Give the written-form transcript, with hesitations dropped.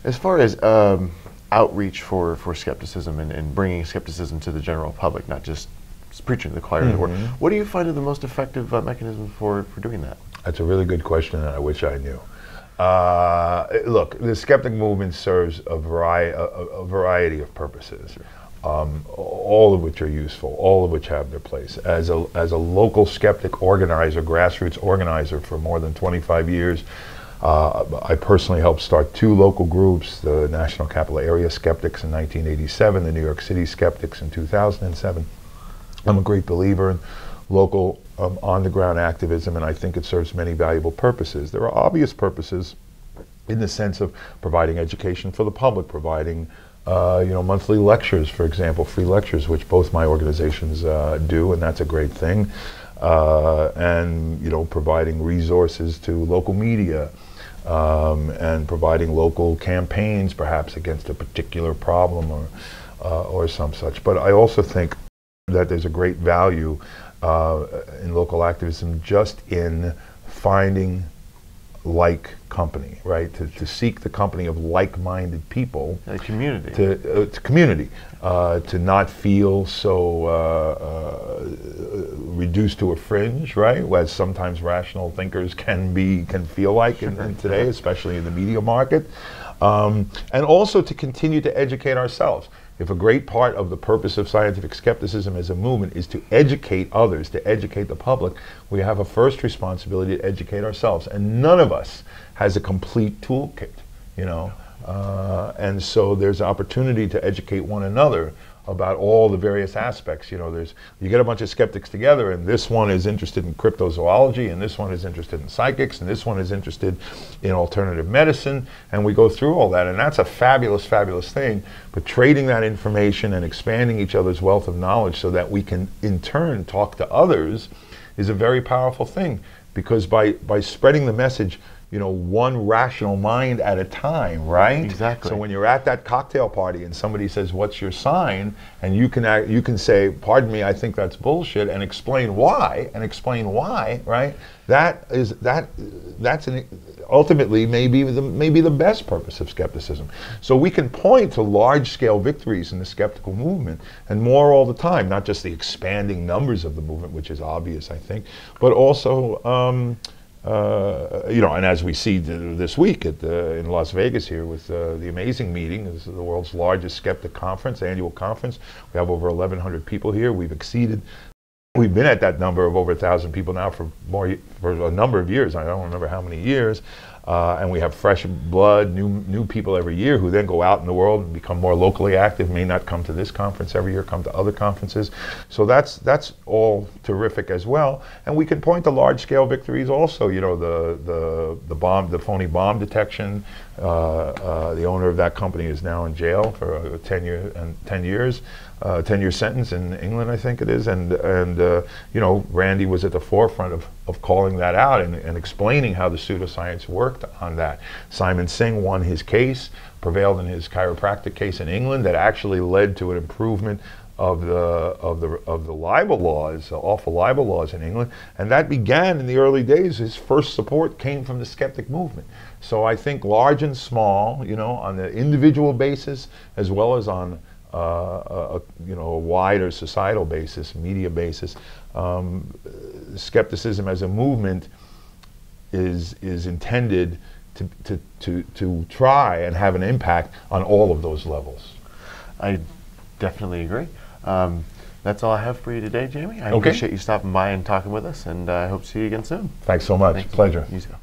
As far as outreach for skepticism and bringing skepticism to the general public, not just preaching to the choir, what do you find are the most effective mechanisms for doing that? That's a really good question, and I wish I knew. Look, the skeptic movement serves a variety of purposes, all of which are useful, all of which have their place. As a local skeptic organizer, grassroots organizer for more than 25 years, I personally helped start 2 local groups, the National Capital Area Skeptics in 1987, the New York City Skeptics in 2007. I'm a great believer in local on-the-ground activism, and I think it serves many valuable purposes. There are obvious purposes in the sense of providing education for the public, providing monthly lectures, for example, free lectures, which both my organizations do, and that's a great thing. And providing resources to local media, and providing local campaigns, perhaps against a particular problem or some such. But I also think that there's a great value in local activism just in finding like company, right? To seek the company of like-minded people. A community. To community. To not feel so reduced to a fringe, right? As sometimes rational thinkers can feel like in today, especially in the media market. And also to continue to educate ourselves. If a great part of the purpose of scientific skepticism as a movement is to educate others, to educate the public, we have a first responsibility to educate ourselves. And none of us has a complete toolkit, and so there's opportunity to educate one another about all the various aspects. You get a bunch of skeptics together, and this one is interested in cryptozoology, and this one is interested in psychics, and this one is interested in alternative medicine, and we go through all that, and that's a fabulous, fabulous thing. But trading that information and expanding each other's wealth of knowledge so that we can in turn talk to others is a very powerful thing, because by spreading the message, one rational mind at a time, right? Exactly. So when you're at that cocktail party and somebody says, "What's your sign?" and you can say, "Pardon me, I think that's bullshit," and explain why, right? That's ultimately maybe the best purpose of skepticism. So we can point to large-scale victories in the skeptical movement, and more all the time, not just the expanding numbers of the movement, which is obvious, I think, but also and as we see this week in Las Vegas here with the amazing meeting, this is the world's largest skeptic conference, annual conference. We have over 1,100 people here. We've been at that number of over 1,000 people now for a number of years. I don't remember how many years. And we have fresh blood, new people every year who then go out in the world and become more locally active, may not come to this conference every year, come to other conferences. So that's all terrific as well. And we can point to large-scale victories also. The phony bomb detection. The owner of that company is now in jail for a 10-year sentence in England, I think it is. And Randi was at the forefront of calling that out and explaining how the pseudoscience worked on that. Simon Singh won his case, prevailed in his chiropractic case in England that actually led to an improvement of the libel laws, awful libel laws in England, and that began in the early days. His first support came from the skeptic movement. So I think large and small, on the individual basis as well as on a wider societal basis, media basis, skepticism as a movement is intended to try and have an impact on all of those levels. I definitely agree. That's all I have for you today, Jamy. I appreciate you stopping by and talking with us, and I hope to see you again soon. Thanks so much. Thanks. Pleasure. You too.